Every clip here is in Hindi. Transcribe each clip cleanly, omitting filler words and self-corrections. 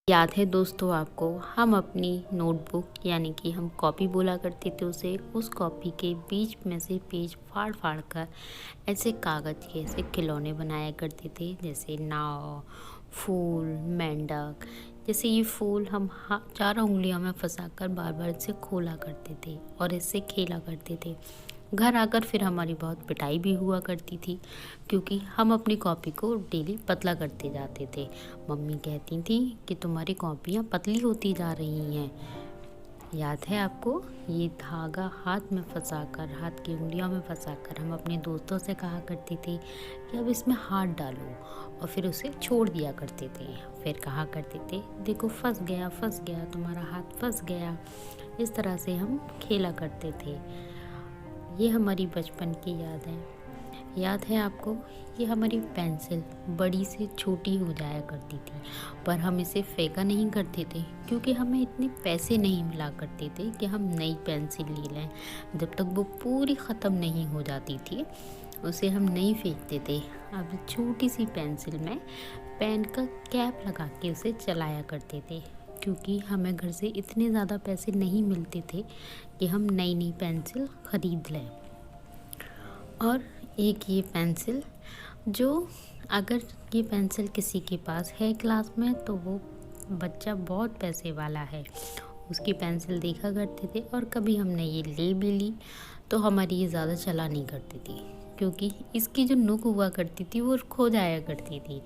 याद है दोस्तों आपको, हम अपनी नोटबुक यानी कि हम कॉपी बोला करते थे उसे, उस कॉपी के बीच में से पेज फाड़ फाड़ कर ऐसे कागज़ के ऐसे खिलौने बनाया करते थे, जैसे नाव, फूल, मेंढक। जैसे ये फूल हम चारों उंगलियों में फंसाकर बार बार इसे खोला करते थे और इससे खेला करते थे। घर आकर फिर हमारी बहुत पिटाई भी हुआ करती थी, क्योंकि हम अपनी कॉपी को डेली पतला करते जाते थे। मम्मी कहती थी कि तुम्हारी कॉपियाँ पतली होती जा रही हैं। याद है आपको? ये धागा हाथ में फंसाकर, हाथ की उंगलियों में फंसाकर हम अपने दोस्तों से कहा करते थे कि अब इसमें हाथ डालो, और फिर उसे छोड़ दिया करते थे। फिर कहा करते थे, देखो फंस गया, तुम्हारा हाथ फंस गया। इस तरह से हम खेला करते थे। ये हमारी बचपन की याद है। याद है आपको? ये हमारी पेंसिल बड़ी से छोटी हो जाया करती थी, पर हम इसे फेंका नहीं करते थे, क्योंकि हमें इतने पैसे नहीं मिला करते थे कि हम नई पेंसिल ले लें। जब तक वो पूरी ख़त्म नहीं हो जाती थी, उसे हम नहीं फेंकते थे। अब छोटी सी पेंसिल में पेन का कैप लगा के उसे चलाया करते थे, क्योंकि हमें घर से इतने ज़्यादा पैसे नहीं मिलते थे कि हम नई नई पेंसिल ख़रीद लें। और एक ये पेंसिल, जो अगर ये पेंसिल किसी के पास है क्लास में, तो वो बच्चा बहुत पैसे वाला है। उसकी पेंसिल देखा करते थे, और कभी हमने ये ले भी ली तो हमारी ये ज़्यादा चला नहीं करती थी, क्योंकि इसकी जो नुक हुआ करती थी वो खो जाया करती थी।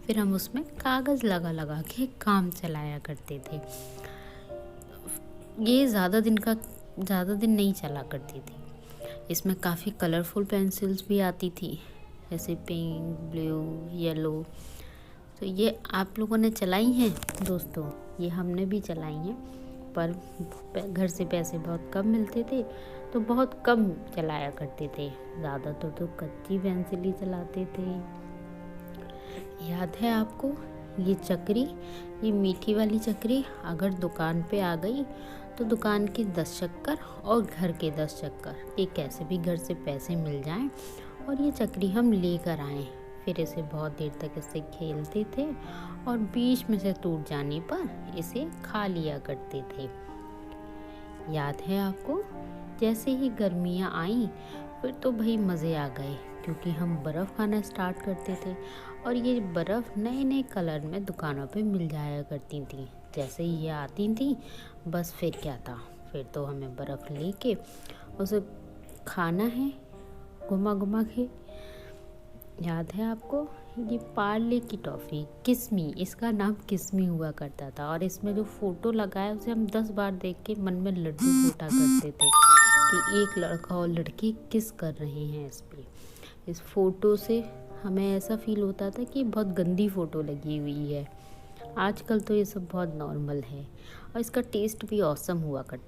फिर हम उसमें कागज़ लगा लगा के काम चलाया करते थे। ये ज़्यादा दिन नहीं चला करती थी। इसमें काफ़ी कलरफुल पेंसिल्स भी आती थी, जैसे पिंक, ब्लू, येलो। तो ये आप लोगों ने चलाई हैं दोस्तों? ये हमने भी चलाई हैं, पर घर से पैसे बहुत कम मिलते थे तो बहुत कम चलाया करते थे। ज़्यादातर तो कच्ची पेंसिल ही चलाते थे। याद है आपको? ये चक्री, ये मीठी वाली चक्री अगर दुकान पे आ गई तो दुकान के 10 चक्कर और घर के 10 चक्कर, ये कैसे भी घर से पैसे मिल जाएं और ये चक्री हम लेकर आएं। फिर इसे बहुत देर तक इससे खेलते थे, और बीच में से टूट जाने पर इसे खा लिया करते थे। याद है आपको? जैसे ही गर्मियाँ आईं, फिर तो भाई मज़े आ गए, क्योंकि हम बर्फ़ खाना स्टार्ट करते थे, और ये बर्फ़ नए नए कलर में दुकानों पे मिल जाया करती थी। जैसे ही ये आती थी, बस फिर क्या था, फिर तो हमें बर्फ़ लेके उसे खाना है घुमा घुमा के। याद है आपको? ये पार्ले की टॉफ़ी किस्मी, इसका नाम किस्मी हुआ करता था, और इसमें जो फ़ोटो लगा है उसे हम 10 बार देख के मन में लड्डू फूटा करते थे कि एक लड़का और लड़की किस कर रहे हैं इस पे। इस फ़ोटो से हमें ऐसा फ़ील होता था कि बहुत गंदी फ़ोटो लगी हुई है। आजकल तो ये सब बहुत नॉर्मल है, और इसका टेस्ट भी ऑसम हुआ करता।